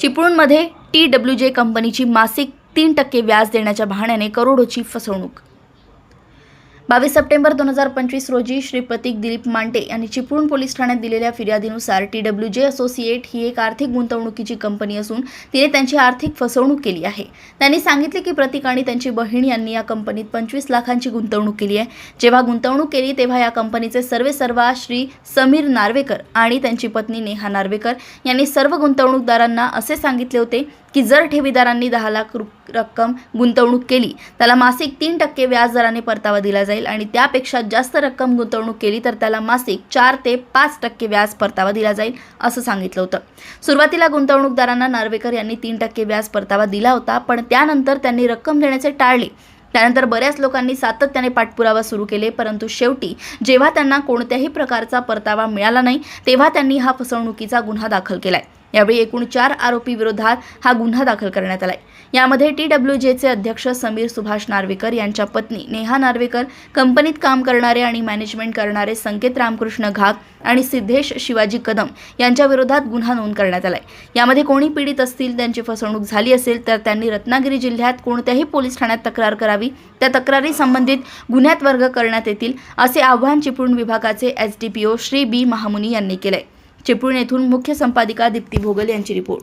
चिपळूणमध्ये TWJ कंपनीची मासिक 3% व्याज देण्याच्या बहाण्याने करोडोची फसवणूक। 22 सप्टेंबर 2025 रोजी श्री प्रतीक दिलीप मांटे यांनी चिपळूण पोलीस ठाण्यात दिलेल्या फिर्यादीनुसार TWJ असोसिएट ही एक आर्थिक गुंतवणुकीची कंपनी असून तिने त्यांची आर्थिक फसवणूक केली आहे। त्यांनी सांगितले की प्रतीक आणि त्यांची बहीण यांनी या कंपनीत 25 लाखांची गुंतवणूक केली आहे। जेव्हा गुंतवणूक केली तेव्हा या कंपनीचे सर्वेसर्वा श्री समीर नार्वेकर आणि त्यांची पत्नी नेहा नार्वेकर यांनी सर्व गुंतवणूकदारांना असे सांगितले होते की जर ठेवीदारांनी 10 लाख रक्कम गुंतवणूक केली त्याला मासिक 3% व्याज दराने परतावा दिला जाईल आणि त्यापेक्षा जास्त रक्कम गुंतवणूक केली तर त्याला मासिक 4 ते 5% व्याज परतावा दिला जाईल असं सांगितलं होतं। सुरुवातीला गुंतवणूकदारांना नार्वेकर यांनी 3% व्याज परतावा दिला होता, पण त्यानंतर त्यांनी रक्कम देण्याचे टाळले। त्यानंतर बऱ्याच लोकांनी सातत्याने पाठपुरावा सुरू केले, परंतु शेवटी जेव्हा त्यांना कोणत्याही प्रकारचा परतावा मिळाला नाही तेव्हा त्यांनी हा फसवणुकीचा गुन्हा दाखल केलाय। यावेळी एकूण 4 आरोपी विरोधात हा गुन्हा दाखल करण्यात आलाय। यामध्ये TWJचे अध्यक्ष समीर सुभाष नार्वेकर, यांच्या पत्नी नेहा नार्वेकर, कंपनीत काम करणारे आणि मॅनेजमेंट करणारे संकेत रामकृष्ण घाग आणि सिद्धेश शिवाजी कदम यांच्या विरोधात गुन्हा नोंद करण्यात आलाय। यामध्ये कोणी पीडित असतील, त्यांची फसवणूक झाली असेल तर त्यांनी रत्नागिरी जिल्ह्यात कोणत्याही पोलीस ठाण्यात तक्रार करावी। त्या तक्रारी संबंधित गुन्ह्यात वर्ग करण्यात येतील असे आवाहन चिपळूण विभागाचे SDPO श्री B महामुनी यांनी केले। चिपळूण येथून मुख्य संपादिका दीप्ती भोगल यांची रिपोर्ट।